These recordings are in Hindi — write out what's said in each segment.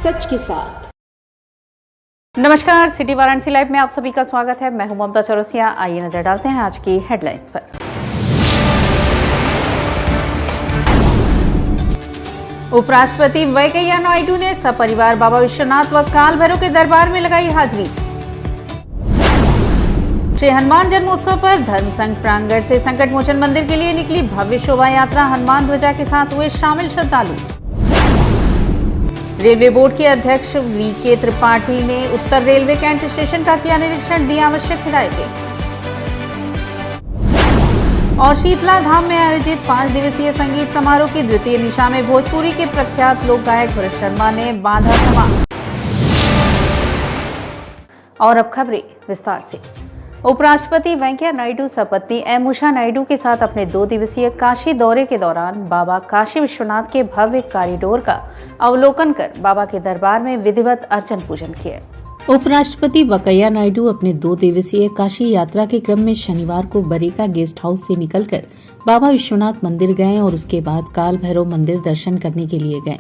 सच के साथ। नमस्कार, सिटी वाराणसी लाइव में आप सभी का स्वागत है। मैं हूं ममता चौरसिया। आइए नजर डालते हैं आज की हेडलाइंस पर। उपराष्ट्रपति वेंकैया नायडू ने सपरिवार बाबा विश्वनाथ व काल भैरव के दरबार में लगाई हाजिरी। श्री हनुमान जन्मोत्सव पर धर्म संघ प्रांगण से संकट मोचन मंदिर के लिए निकली भव्य शोभा यात्रा। हनुमान ध्वजा के साथ हुए शामिल श्रद्धालु। रेलवे बोर्ड के अध्यक्ष वीके त्रिपाठी ने उत्तर रेलवे कैंट स्टेशन का किया निरीक्षण, दी आवश्यक हिदायतें। और शीतला धाम में आयोजित 5 दिवसीय संगीत समारोह की द्वितीय निशा में भोजपुरी के प्रख्यात लोक गायक भरत शर्मा ने बांधा समा। और अब खबरें विस्तार से। उपराष्ट्रपति वेंकैया नायडू सपत्नी एम उषा नायडू के साथ अपने 2 दिवसीय काशी दौरे के दौरान बाबा काशी विश्वनाथ के भव्य कॉरिडोर का अवलोकन कर बाबा के दरबार में विधिवत अर्चन पूजन किए। उपराष्ट्रपति वेंकैया नायडू अपने 2 दिवसीय काशी यात्रा के क्रम में शनिवार को बरेका गेस्ट हाउस से निकलकर बाबा विश्वनाथ मंदिर गए और उसके बाद काल भैरव मंदिर दर्शन करने के लिए गए।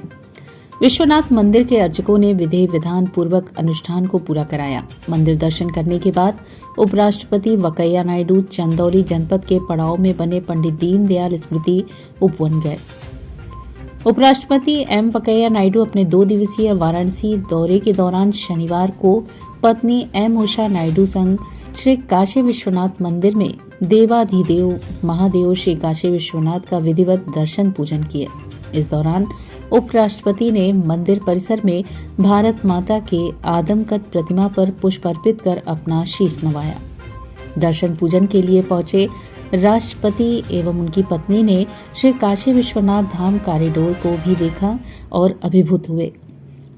विश्वनाथ मंदिर के अर्चकों ने विधि विधान पूर्वक अनुष्ठान को पूरा कराया। मंदिर दर्शन करने के बाद उपराष्ट्रपति वेंकैया नायडू चंदौली जनपद के पड़ाव में बने पंडित दीनदयाल स्मृति उपवन गए। उपराष्ट्रपति एम वेंकैया नायडू अपने 2 दिवसीय वाराणसी दौरे के दौरान शनिवार को पत्नी एम उषा नायडू संग श्री काशी विश्वनाथ मंदिर में देवाधिदेव महादेव श्री काशी विश्वनाथ का विधिवत दर्शन पूजन किए। इस दौरान उपराष्ट्रपति ने मंदिर परिसर में भारत माता के आदमकद प्रतिमा पर पुष्प अर्पित कर अपना शीश नवाया। दर्शन पूजन के लिए पहुंचे राष्ट्रपति एवं उनकी पत्नी ने श्री काशी विश्वनाथ धाम कॉरिडोर को भी देखा और अभिभूत हुए।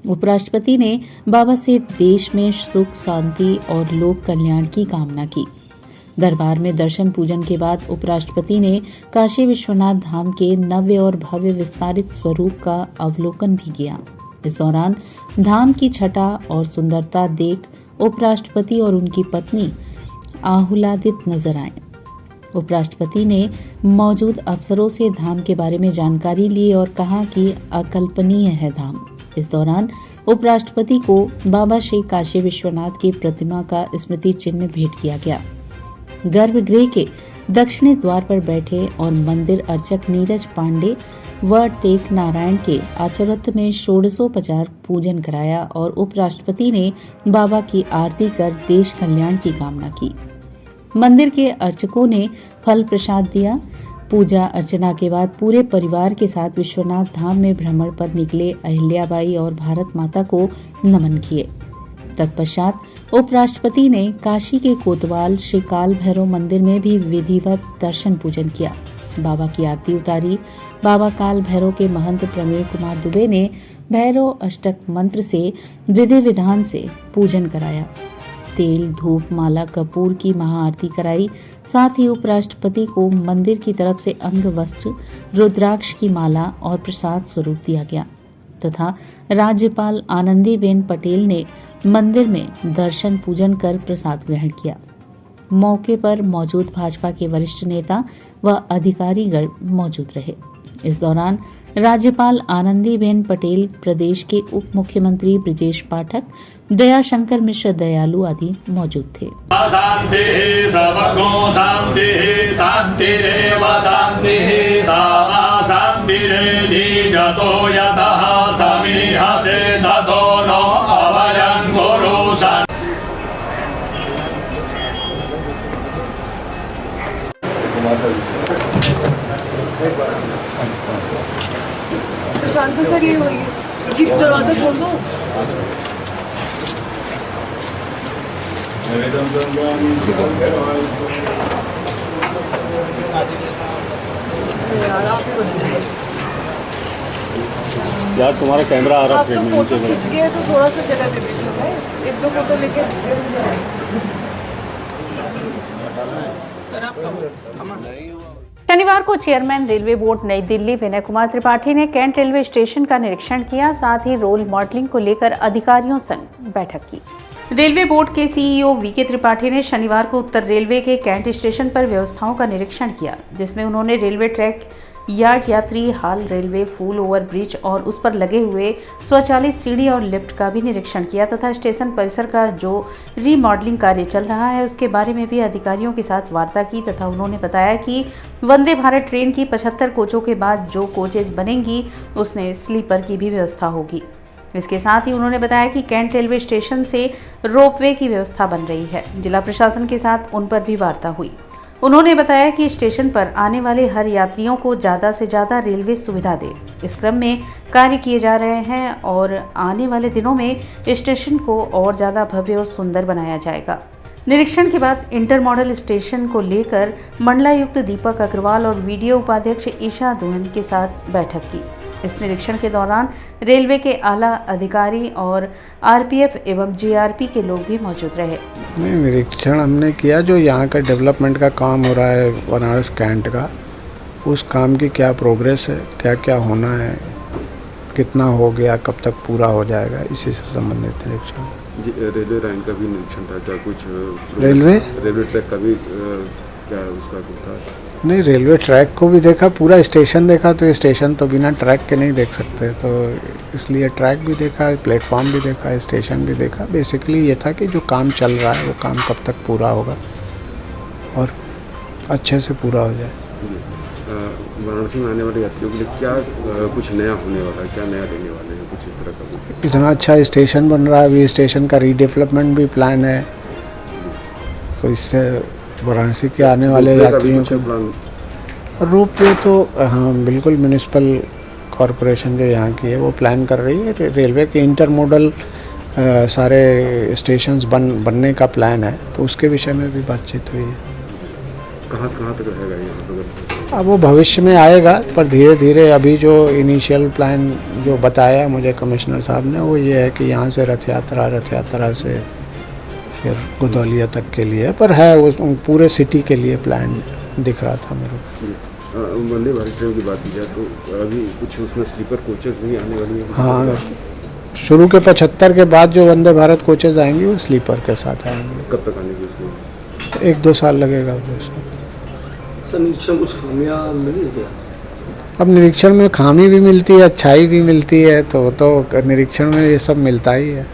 उपराष्ट्रपति ने बाबा से देश में सुख शांति और लोक कल्याण की कामना की। दरबार में दर्शन पूजन के बाद उपराष्ट्रपति ने काशी विश्वनाथ धाम के नव्य और भव्य विस्तारित स्वरूप का अवलोकन भी किया। इस दौरान धाम की छटा और सुंदरता देख उपराष्ट्रपति और उनकी पत्नी आह्लादित नजर आए। उपराष्ट्रपति ने मौजूद अफसरों से धाम के बारे में जानकारी ली और कहा कि अकल्पनीय है धाम। इस दौरान उपराष्ट्रपति को बाबा श्री काशी विश्वनाथ की प्रतिमा का स्मृति चिन्ह भेंट किया गया। गर्भगृह के दक्षिणी द्वार पर बैठे और मंदिर अर्चक नीरज पांडे व टेक नारायण के आचरत्व में षोडशोपचार पूजन कराया और उपराष्ट्रपति ने बाबा की आरती कर देश कल्याण की कामना की। मंदिर के अर्चकों ने फल प्रसाद दिया। पूजा अर्चना के बाद पूरे परिवार के साथ विश्वनाथ धाम में भ्रमण पर निकले अहिल्याबाई और भारत माता को नमन किए। तत्पश्चात उपराष्ट्रपति ने काशी के कोतवाल श्री काल भैरव मंदिर में भी विधिवत दर्शन पूजन किया। बाबा की आरती उतारी। बाबा काल भैरव के महंत प्रवीण कुमार दुबे ने भैरव अष्टक मंत्र से विधि विधान से पूजन कराया। तेल धूप माला कपूर की महाआरती कराई। साथ ही उपराष्ट्रपति को मंदिर की तरफ से अंग वस्त्र रुद्राक्ष की माला और प्रसाद स्वरूप दिया गया तथा राज्यपाल आनंदीबेन पटेल ने मंदिर में दर्शन पूजन कर प्रसाद ग्रहण किया। मौके पर मौजूद भाजपा के वरिष्ठ नेता व अधिकारीगण मौजूद रहे। इस दौरान राज्यपाल आनंदीबेन पटेल, प्रदेश के उप मुख्यमंत्री ब्रिजेश पाठक, दयाशंकर मिश्र दयालु आदि मौजूद थे। शांत सर ये हो रही है, दरवाजा खोल दो। यार तुम्हारा कैमरा आ रहा है, आप तो फोटो खींच गए तो थोड़ा सा जगह दे दीजिए भाई, 1-2 फोटो लेके शनिवार को चेयरमैन रेलवे बोर्ड नई दिल्ली विनय कुमार त्रिपाठी ने कैंट रेलवे स्टेशन का निरीक्षण किया। साथ ही रोल मॉडलिंग को लेकर अधिकारियों संग बैठक की। रेलवे बोर्ड के सीईओ वीके त्रिपाठी ने शनिवार को उत्तर रेलवे के कैंट स्टेशन पर व्यवस्थाओं का निरीक्षण किया, जिसमें उन्होंने रेलवे ट्रैक यार्ड, यात्री हाल, रेलवे फुल ओवर ब्रिज और उस पर लगे हुए स्वचालित सीढ़ी और लिफ्ट का भी निरीक्षण किया तथा स्टेशन परिसर का जो रीमॉडलिंग कार्य चल रहा है उसके बारे में भी अधिकारियों के साथ वार्ता की तथा उन्होंने बताया कि वंदे भारत ट्रेन की 75 कोचों के बाद जो कोचेज बनेंगी उसमें स्लीपर की भी व्यवस्था होगी। इसके साथ ही उन्होंने बताया कि कैंट रेलवे स्टेशन से रोपवे की व्यवस्था बन रही है। जिला प्रशासन के साथ उन पर भी वार्ता हुई। उन्होंने बताया कि स्टेशन पर आने वाले हर यात्रियों को ज़्यादा से ज़्यादा रेलवे सुविधा दे। इस क्रम में कार्य किए जा रहे हैं और आने वाले दिनों में स्टेशन को और ज़्यादा भव्य और सुंदर बनाया जाएगा। निरीक्षण के बाद इंटर मॉडल स्टेशन को लेकर मंडलायुक्त दीपक अग्रवाल और वीडियो उपाध्यक्ष ईशा दुहन के साथ बैठक की। इस निरीक्षण के दौरान रेलवे के आला अधिकारी और आरपीएफ एवं जीआरपी के लोग भी मौजूद रहे। नहीं, निरीक्षण हमने किया जो यहाँ का डेवलपमेंट का काम हो रहा है बनारस कैंट का, उस काम की क्या प्रोग्रेस है, क्या क्या होना है, कितना हो गया, कब तक पूरा हो जाएगा, इसी से संबंधित निरीक्षण। जी, रेलवे लाइन का भी निरीक्षण था क्या? कुछ रेलवे ट्रैक का भी क्या उसका कुछ था? नहीं, रेलवे ट्रैक को भी देखा, पूरा स्टेशन देखा। तो ये स्टेशन तो बिना ट्रैक के नहीं देख सकते, तो इसलिए ट्रैक भी देखा, प्लेटफॉर्म भी देखा, स्टेशन भी देखा। बेसिकली ये था कि जो काम चल रहा है वो काम कब तक पूरा होगा और अच्छे से पूरा हो जाए। वाराणसी में आने वाले यात्रियों के लिए क्या कुछ नया होने वाला है, क्या नया देने वाले हैं, कुछ इस तरह का कुछ? इतना अच्छा स्टेशन बन रहा है, अभी स्टेशन का रीडेवलपमेंट भी प्लान है, तो इससे वाराणसी के आने वाले यात्रियों को रोप वे तो हाँ बिल्कुल म्यूनिसिपल कॉरपोरेशन जो यहाँ की है वो प्लान कर रही है। रेलवे के इंटरमोडल सारे स्टेशंस बनने का प्लान है, तो उसके विषय में भी बातचीत हुई है। कहाँ तक रहेगा यहाँ पर? अब वो भविष्य में आएगा, पर धीरे धीरे अभी जो इनिशियल प्लान जो बताया मुझे कमिश्नर साहब ने वो ये है कि यहाँ से रथ यात्रा से फिर गुदौलिया तक के लिए, पर है वो पूरे सिटी के लिए प्लान दिख रहा था मेरे को। वंदे भारत ट्रेन की बात की जाए तो अभी कुछ उसमें स्लीपर कोचेस भी आने वाली हैं? हाँ, शुरू के 75 के बाद जो वंदे भारत कोचेज आएंगे वो स्लीपर के साथ आएंगे। कब तक आने की उसमें? 1-2 साल लगेगा उसमें। सर, निरीक्षण कुछ खामियां मिली क्या? अब निरीक्षण में खामी भी मिलती है, अच्छाई भी मिलती है, तो निरीक्षण में ये सब मिलता ही है।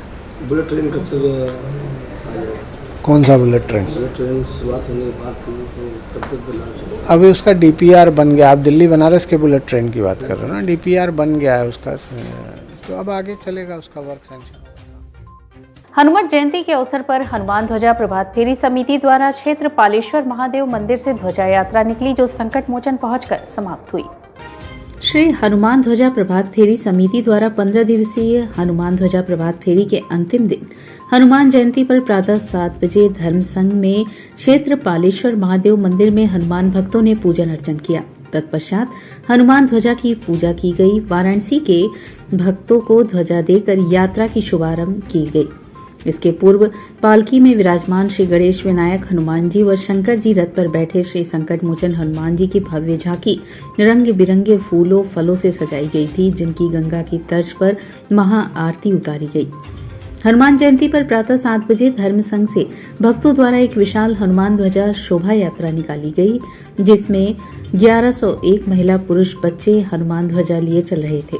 बुलेट ट्रेन कब तक? कौन सा बुलेट ट्रेन? बुलेट ट्रेन शुरुआत होने के बाद तो कब तक लाना? अभी उसका डीपीआर बन गया। आप दिल्ली बनारस के बुलेट ट्रेन की बात कर रहे हो ना? डीपीआर बन गया है उसका, तो अब आगे चलेगा उसका वर्क सैंक्शन। हनुमान जयंती के अवसर पर हनुमान ध्वजा प्रभात फेरी समिति द्वारा क्षेत्र पालेश्वर महादेव मंदिर से ध्वजा यात्रा निकली, जो संकट मोचन पहुंचकर समाप्त हुई। श्री हनुमान ध्वजा प्रभात फेरी समिति द्वारा 15 दिवसीय हनुमान ध्वजा प्रभात फेरी के अंतिम दिन हनुमान जयंती पर प्रातः 7 बजे धर्म संघ में क्षेत्र पालेश्वर महादेव मंदिर में हनुमान भक्तों ने पूजन अर्चन किया। तत्पश्चात हनुमान ध्वजा की पूजा की गई। वाराणसी के भक्तों को ध्वजा देकर यात्रा की शुभारंभ की गई। इसके पूर्व पालकी में विराजमान श्री गणेश विनायक हनुमान जी व शंकर जी रथ पर बैठे श्री संकट मोचन हनुमान जी की भव्य झांकी रंग बिरंगे फूलों फलों से सजाई गई थी, जिनकी गंगा की तर्ज पर महा आरती उतारी गई। हनुमान जयंती पर प्रातः 7 बजे धर्म संघ से भक्तों द्वारा एक विशाल हनुमान ध्वजा शोभा यात्रा निकाली गई, जिसमें 1101 महिला पुरुष बच्चे हनुमान ध्वजा लिए चल रहे थे।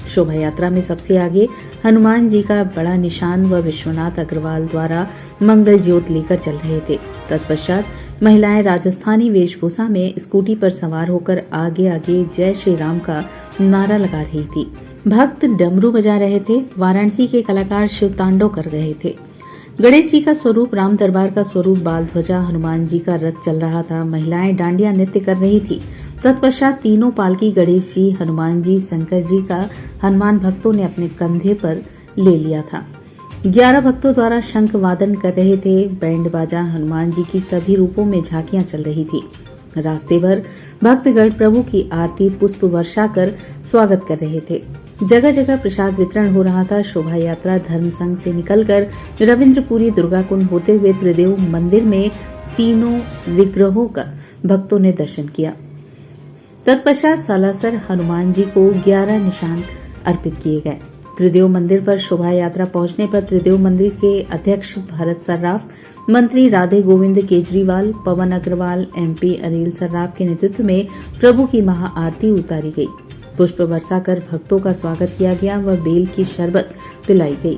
शोभा यात्रा में सबसे आगे हनुमान जी का बड़ा निशान व विश्वनाथ अग्रवाल द्वारा मंगल ज्योत लेकर चल रहे थे। तत्पश्चात महिलाएं राजस्थानी वेशभूषा में स्कूटी पर सवार होकर आगे आगे जय श्री राम का नारा लगा रही थी। भक्त डमरू बजा रहे थे। वाराणसी के कलाकार शिव तांडव कर रहे थे। गणेश जी का स्वरूप, राम दरबार का स्वरूप बाल ध्वजा, हनुमान जी का रथ चल रहा था। महिलाएं डांडिया नृत्य कर रही थी। तत्पश्चात तीनों पालकी गणेश जी, हनुमान जी, शंकर जी का हनुमान भक्तों ने अपने कंधे पर ले लिया था। 11 भक्तों द्वारा शंख वादन कर रहे थे। बैंड बाजा हनुमान जी की सभी रूपों में झांकियां चल रही थी। रास्ते भर भक्तगण प्रभु की आरती पुष्प वर्षा कर स्वागत कर रहे थे। जगह जगह प्रसाद वितरण हो रहा था। शोभा यात्रा धर्म संघ से निकलकर रविंद्रपुरी दुर्गा कुंड होते हुए त्रिदेव मंदिर में तीनों विग्रहों का भक्तों ने दर्शन किया। तत्पश्चात सालासर हनुमान जी को 11 निशान अर्पित किए गए। त्रिदेव मंदिर पर शोभा यात्रा पहुंचने पर त्रिदेव मंदिर के अध्यक्ष भरत सर्राफ, मंत्री राधे गोविंद केजरीवाल, पवन अग्रवाल, MP अनिल सर्राफ के नेतृत्व में प्रभु की महाआरती उतारी गई। पुष्प वर्षा कर भक्तों का स्वागत किया गया व बेल की शरबत पिलाई गई।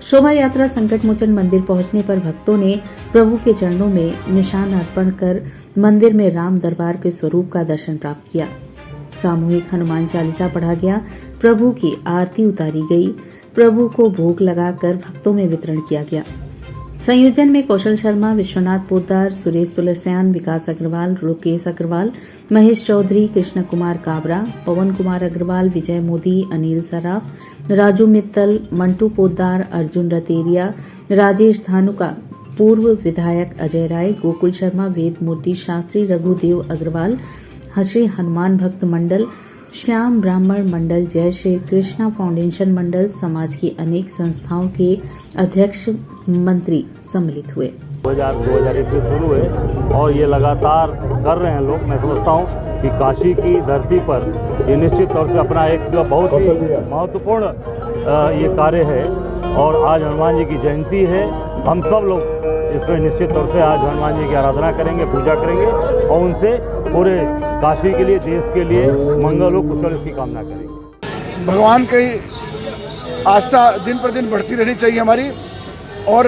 शोभा यात्रा संकट मोचन मंदिर पहुंचने पर भक्तों ने प्रभु के चरणों में निशान अर्पण कर मंदिर में राम दरबार के स्वरूप का दर्शन प्राप्त किया। सामूहिक हनुमान चालीसा पढ़ा गया, प्रभु की आरती उतारी गई, प्रभु को भोग लगाकर भक्तों में वितरण किया गया। संयोजन में कौशल शर्मा, विश्वनाथ पोद्दार, सुरेश तुलसियान, विकास अग्रवाल, रुकेश अग्रवाल, महेश चौधरी, कृष्ण कुमार काबरा, पवन कुमार अग्रवाल, विजय मोदी, अनिल सराफ, राजू मित्तल, मंटू पोद्दार, अर्जुन रतेरिया, राजेश धानुका, पूर्व विधायक अजय राय, गोकुल शर्मा, वेद मूर्ति शास्त्री, रघुदेव अग्रवाल, श्री हनुमान भक्त मंडल, श्याम ब्राह्मण मंडल, जय श्री कृष्णा फाउंडेशन मंडल, समाज की अनेक संस्थाओं के अध्यक्ष, मंत्री सम्मिलित हुए। 2021 शुरू हुए और ये लगातार कर रहे हैं लोग। मैं समझता हूँ कि काशी की धरती पर ये निश्चित तौर से अपना एक बहुत ही महत्वपूर्ण ये कार्य है और आज हनुमान जी की जयंती है। हम सब लोग इसमें निश्चित तौर से आज हनुमान जी की आराधना करेंगे, पूजा करेंगे और उनसे पूरे काशी के लिए, देश के लिए मंगल हो, कुशल इसकी कामना करेंगे। भगवान की आस्था दिन पर दिन बढ़ती रहनी चाहिए हमारी और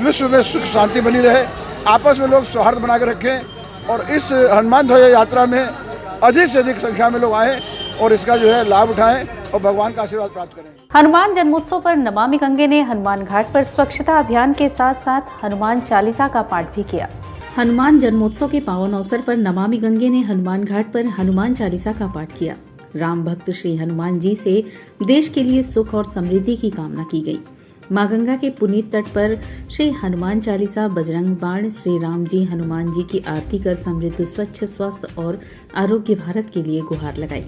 विश्व में सुख शांति बनी रहे, आपस में लोग सौहार्द बना के रखें और इस हनुमान ध्वजा यात्रा में अधिक से अधिक संख्या में लोग आएँ और इसका जो है लाभ उठाएं और भगवान का आशीर्वाद प्राप्त करें। हनुमान जन्मोत्सव पर नमामि गंगे ने हनुमान घाट पर स्वच्छता अभियान के साथ साथ हनुमान चालीसा का पाठ भी किया। हनुमान जन्मोत्सव के पावन अवसर पर नमामि गंगे ने हनुमान घाट पर हनुमान चालीसा का पाठ किया। राम भक्त श्री हनुमान जी से देश के लिए सुख और समृद्धि की कामना की गई। मां गंगा के पुनीत तट पर श्री हनुमान चालीसा, बजरंग बाण, श्री राम जी, हनुमान जी की आरती कर समृद्ध, स्वच्छ, स्वस्थ और आरोग्य भारत के लिए गुहार लगाई।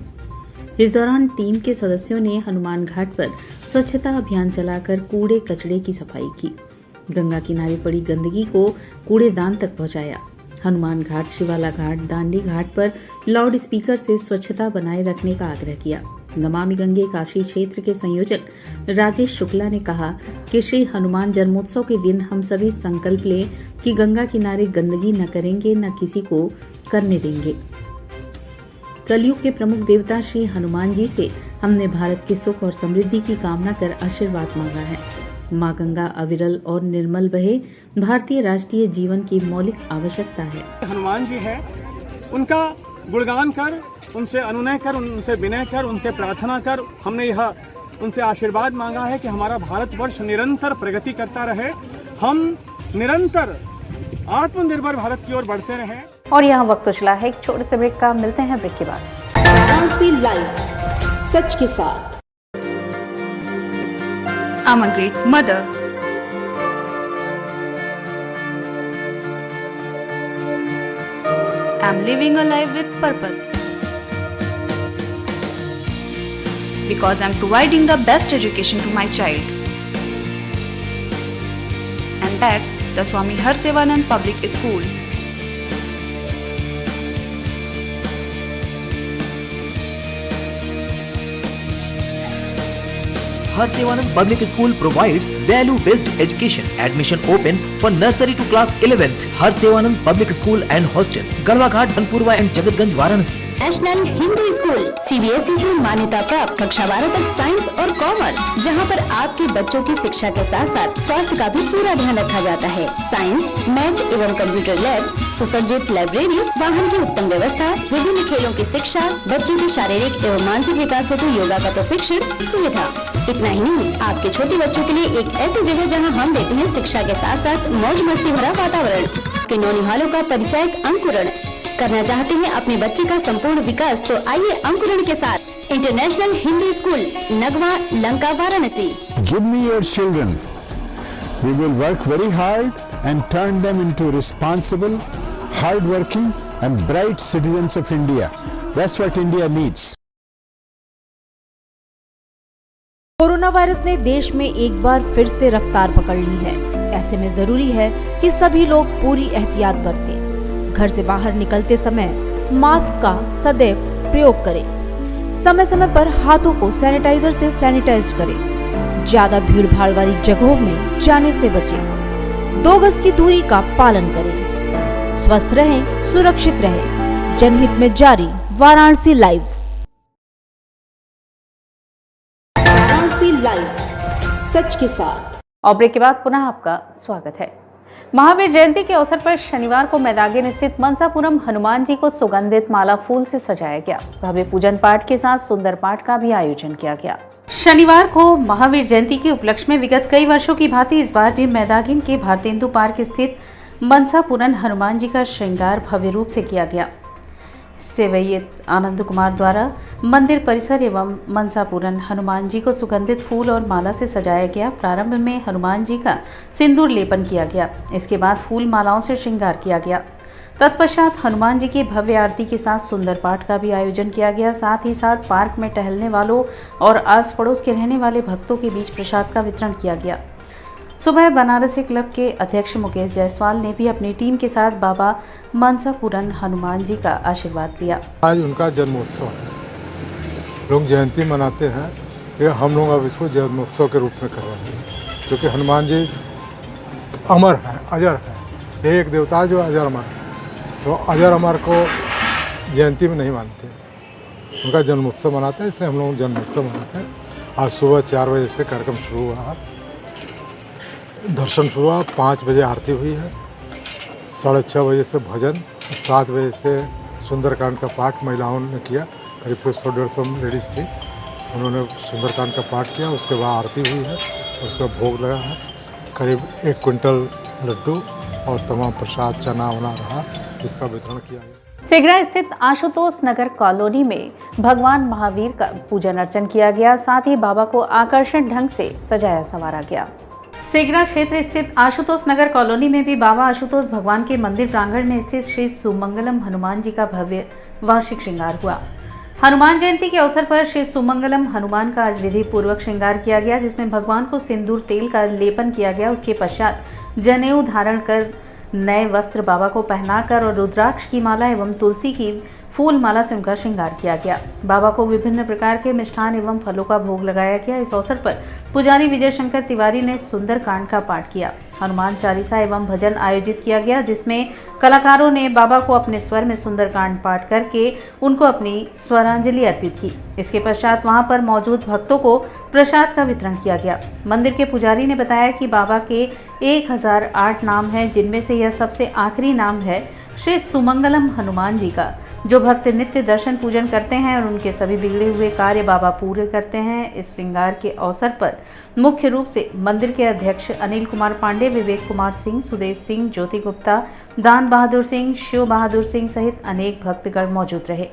इस दौरान टीम के सदस्यों ने हनुमान घाट पर स्वच्छता अभियान चलाकर कूड़े कचड़े की सफाई की। गंगा किनारे पड़ी गंदगी को कूड़ेदान तक पहुंचाया। हनुमान घाट, शिवाला घाट, दांडी घाट पर लाउड स्पीकर से स्वच्छता बनाए रखने का आग्रह किया। नमामि गंगे काशी क्षेत्र के संयोजक राजेश शुक्ला ने कहा कि श्री हनुमान जन्मोत्सव के दिन हम सभी संकल्प लें कि गंगा किनारे गंदगी न करेंगे, न किसी को करने देंगे। कलयुग के प्रमुख देवता श्री हनुमान जी से हमने भारत के सुख और समृद्धि की कामना कर आशीर्वाद मांगा है। मां गंगा अविरल और निर्मल बहे भारतीय राष्ट्रीय जीवन की मौलिक आवश्यकता है। हनुमान जी है, उनका गुणगान कर, उनसे अनुनय कर, उनसे विनय कर, उनसे प्रार्थना कर। हमने यह उनसे आशीर्वाद मांगा है कि हमारा भारतवर्ष निरंतर प्रगति करता रहे, हम निरंतर आत्मनिर्भर भारत की ओर बढ़ते रहें। और यहाँ वक्त चला है एक छोटे से ब्रेक का, मिलते हैं ब्रेक के बाद। वाराणसी लाइव, सच के साथ। I'm a great mother. I'm living a life with purpose. Because I'm providing the best education to my child. And that's the Swami Harsevanand Public School. Harsevanand Public School provides value-based education. Admission open for nursery to class 11th. Harsevanand Public School and Hostel, Garwa Ghat, Banpurwa and Jagatganj, Varanasi. National Hindi school CBSE से मान्यता प्राप्त कक्षा 12 तक साइंस और कॉमर्स, जहां पर आपके बच्चों की शिक्षा के साथ साथ स्वास्थ्य का भी पूरा ध्यान रखा जाता है। साइंस, मैथ एवं कंप्यूटर लैब, सुसज्जित लाइब्रेरी, वाहन की उत्तम व्यवस्था, विभिन्न खेलों की शिक्षा, बच्चों के शारीरिक एवं मानसिक विकास हेतु योगा का प्रशिक्षण सुविधा। इतना ही नहीं, आपके छोटे बच्चों के लिए एक ऐसी जगह जहां हम देते हैं शिक्षा के साथ साथ मौज मस्ती भरा वातावरण। के नौनिहालों का परिचय अंकुरण करना चाहते हैं अपने बच्चे का संपूर्ण विकास, तो आइए अंकुरण के साथ international Hindi school, Nagwa, Lanka, Varanasi. Give me your children. We will work very hard and turn them into responsible, hard-working and bright citizens of India. That's what India needs. Corona virus ने देश में एक बार फिर से रफ्तार पकड़ ली है। ऐसे में जरूरी है कि सभी लोग पूरी एहतियात बरतें। घर से बाहर निकलते समय मास्क का सदैव प्रयोग करें। समय समय पर हाथों को सैनिटाइजर से सैनिटाइज करें। ज्यादा भीड़ भाड़ वाली जगहों में जाने से बचें। 2 गज की दूरी का पालन करें। स्वस्थ रहें, सुरक्षित रहें। जनहित में जारी, वाराणसी लाइव। वाराणसी लाइव, सच के साथ। और ब्रेक के बाद पुनः आपका स्वागत है। महावीर जयंती के अवसर पर शनिवार को मैदागिन स्थित मनसापुरम हनुमान जी को सुगंधित माला फूल से सजाया गया। भव्य पूजन पाठ के साथ सुंदर पाठ का भी आयोजन किया गया। शनिवार को महावीर जयंती के उपलक्ष्य में विगत कई वर्षों की भांति इस बार भी मैदागिन के भारतेंदु पार्क स्थित मनसापुरम हनुमान जी का श्रृंगार भव्य रूप से किया गया। सेवैयत आनंद कुमार द्वारा मंदिर परिसर एवं मनसापुरम हनुमान जी को सुगंधित फूल और माला से सजाया गया। प्रारंभ में हनुमान जी का सिंदूर लेपन किया गया। इसके बाद फूल मालाओं से श्रृंगार किया गया। तत्पश्चात हनुमान जी की भव्य आरती के साथ सुंदर पाठ का भी आयोजन किया गया। साथ ही साथ पार्क में टहलने वालों और आस पड़ोस के रहने वाले भक्तों के बीच प्रसाद का वितरण किया गया। सुबह बनारसी क्लब के अध्यक्ष मुकेश जायसवाल ने भी अपनी टीम के साथ बाबा मनसापुरम हनुमान जी का आशीर्वाद लिया। आज उनका जन्मोत्सव है, लोग जयंती मनाते हैं, ये हम लोग अब इसको जन्मोत्सव के रूप में कर रहे हैं, क्योंकि हनुमान जी अमर है, अजर है, एक देवता जो अजर अमर है, तो अजर अमर को जयंती में नहीं मानते, उनका जन्मोत्सव मनाते हैं, इसलिए हम लोग जन्मोत्सव मनाते हैं। आज सुबह 4 बजे से कार्यक्रम शुरू हुआ, दर्शन शुरू हुआ, 5 बजे आरती हुई है, 6:30 बजे से भजन, 7 बजे से सुंदरकांड का पाठ महिलाओं ने किया। करीब 100-150 लेडीज़ थी, उन्होंने सुंदरकांड का पाठ किया। उसके बाद आरती हुई है, उसका भोग लगा है। करीब 1 क्विंटल लड्डू और तमाम प्रसाद चना वना रहा, इसका वितरण किया गया। सेगड़ा स्थित आशुतोष नगर कॉलोनी में भगवान महावीर का पूजन अर्चन किया गया। साथ ही बाबा को आकर्षक ढंग से सजाया संवारा गया। सेगड़ा क्षेत्र स्थित आशुतोष नगर कॉलोनी में भी बाबा आशुतोष भगवान के मंदिर प्रांगण में स्थित श्री सुमंगलम हनुमान जी का भव्य वार्षिक श्रृंगार हुआ। हनुमान जयंती के अवसर पर श्री सुमंगलम हनुमान का आज विधि पूर्वक श्रृंगार किया गया, जिसमें भगवान को सिंदूर तेल का लेपन किया गया। उसके पश्चात जनेऊ धारण कर नए वस्त्र बाबा को पहनाकर और रुद्राक्ष की माला एवं तुलसी की फूल माला से उनका श्रृंगार किया गया। बाबा को विभिन्न प्रकार के मिष्ठान एवं फलों का भोग लगाया गया। इस अवसर पर पुजारी विजय शंकर तिवारी ने सुंदरकांड का पाठ किया। हनुमान चालीसा एवं भजन आयोजित किया गया, जिसमें कलाकारों ने बाबा को अपने स्वर में सुंदरकांड पाठ करके उनको अपनी स्वरांजलि अर्पित की। इसके पश्चात वहां पर मौजूद भक्तों को प्रसाद का वितरण किया गया। मंदिर के पुजारी ने बताया कि बाबा के 1008 नाम हैं, जिनमें से यह सबसे आखिरी नाम है श्री सुमंगलम हनुमान जी का, जो भक्त नित्य दर्शन पूजन करते हैं और उनके सभी बिगड़े हुए कार्य बाबा पूरे करते हैं। इस श्रृंगार के अवसर पर मुख्य रूप से मंदिर के अध्यक्ष अनिल कुमार पांडे, विवेक कुमार सिंह, सुदेश सिंह, ज्योति गुप्ता, दान बहादुर सिंह, शिव बहादुर सिंह सहित अनेक भक्तगण मौजूद रहे।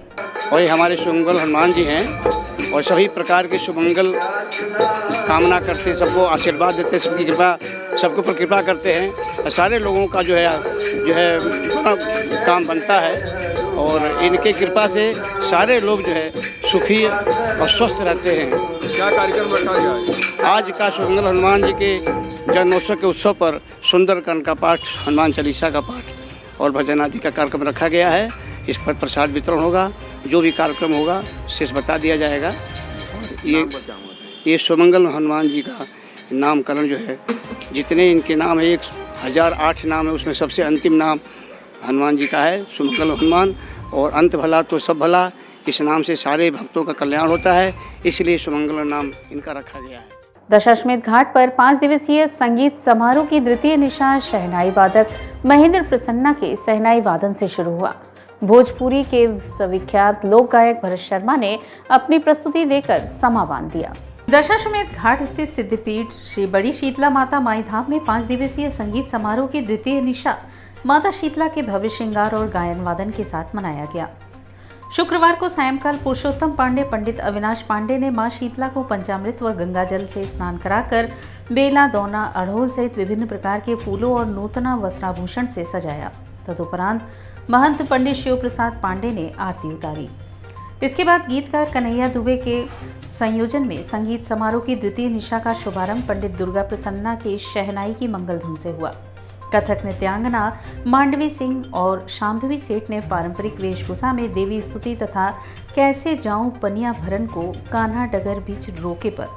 और ये हमारे सुमंगल हनुमान जी हैं और सभी प्रकार के सुमंगल कामना करते हैं, सबको आशीर्वाद देते हैं, सबकी कृपा, सबके ऊपर कृपा करते हैं और सारे लोगों का जो है काम बनता है और इनके कृपा से सारे लोग जो है सुखी और स्वस्थ रहते हैं। क्या कार्यक्रम रखा गया है? आज का सुमंगल हनुमान जी के जन्मोत्सव के उत्सव पर सुंदरकांड का पाठ, हनुमान चालीसा का पाठ और भजन आदि का कार्यक्रम रखा गया है। इस पर प्रसाद वितरण होगा, जो भी कार्यक्रम होगा शेष बता दिया जाएगा। ये सुमंगल हनुमान जी का नामकरण जो है, जितने इनके नाम है 1008 नाम है, उसमें सबसे अंतिम नाम हनुमान जी का है, सुमंगल हनुमान। और अंत भला तो सब भला, इस नाम से सारे भक्तों का कल्याण होता है, इसलिए सुमंगल नाम इनका रखा गया है। दशाश्वमेध घाट पर 5 दिवसीय संगीत समारोह की द्वितीय निशान शहनाई वादक महेंद्र प्रसन्ना के शहनाई वादन से शुरू हुआ। भोजपुरी के सविख्यात लोक गायक भरत शर्मा ने अपनी प्रस्तुति देकर समा बांध दिया। दशाश्वमेध घाट स्थित सिद्धपीठ श्री बड़ी शीतला माता माई धाम में 5 दिवसीय संगीत समारोह की द्वितीय निशा माता शीतला के भव्य श्रृंगार और गायन वादन के साथ मनाया गया। शुक्रवार को सायंकाल पुरुषोत्तम पांडे, पंडित अविनाश पांडे ने मां शीतला को पंचामृत व गंगा जल से स्नान कराकर बेला, दौना, अड़हुल सहित विभिन्न प्रकार के फूलों और नूतना वस्त्राभूषण से सजाया। तदुपरांत महंत पंडित शिव प्रसाद पांडे ने आरती उतारी। इसके बाद गीतकार कन्हैया दुबे के संयोजन में संगीत समारोह की द्वितीय निशा का शुभारंभ पंडित दुर्गा प्रसन्ना के शहनाई की मंगल धुन से हुआ। कथक नृत्यांगना मांडवी सिंह और शांभवी सेठ ने पारंपरिक वेशभूषा में देवी स्तुति तथा कैसे जाऊं पनिया भरन को कान्हा डगर बीच रोके पर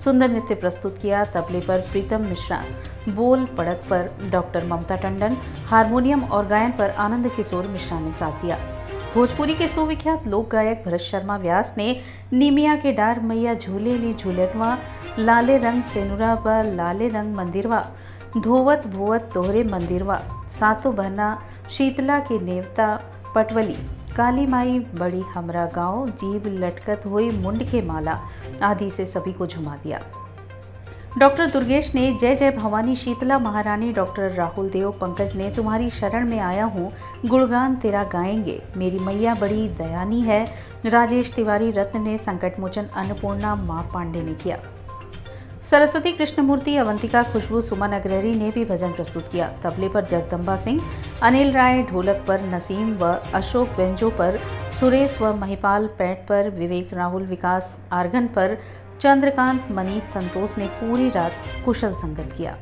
सुंदर नृत्य प्रस्तुत किया। तबले पर प्रीतम मिश्रा, बोल पड़त पर डॉक्टर ममता टंडन, हारमोनियम और गायन पर आनंद किशोर मिश्रा ने साथ दिया। भोजपुरी के सुविख्यात लोक गायक भरत शर्मा व्यास ने निमिया के डार मैया झूले ली झूलटवा, लाले रंग सेनुरा ब लाले रंग मंदिरवा, धोवत भोवत तोहरे मंदिरवा, सातों बहना शीतला के नेवता पटवली, काली माई बड़ी हमरा गांव, जीव लटकत हुई मुंड के माला आदि से सभी को झुमा दिया। डॉक्टर दुर्गेश ने जय जय भवानी शीतला महारानी, डॉक्टर राहुल देव पंकज ने तुम्हारी शरण में आया हूँ, गुणगान तेरा गाएंगे, मेरी मैया बड़ी दयानी है, राजेश तिवारी रत्न ने संकट मोचन अन्नपूर्णा माँ पांडे ने किया। सरस्वती कृष्णमूर्ति, अवंतिका खुशबू, सुमन अग्रहरी ने भी भजन प्रस्तुत किया। तबले पर जगदम्बा सिंह, अनिल राय, ढोलक पर नसीम व अशोक, बेंजो पर सुरेश व महिपाल, पैट पर विवेक राहुल, विकास आर्गन पर चंद्रकांत, मनीष संतोष ने पूरी रात कुशल संगत किया।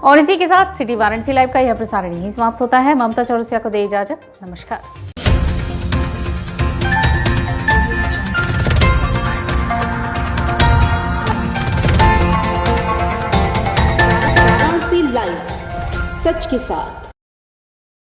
और इसी के साथ सिटी वारंटी लाइव का यह प्रसारण यहीं समाप्त होता है। ममता चौरसिया को दे इजाजत। नमस्कार। वाराणसी लाइव, सच के साथ।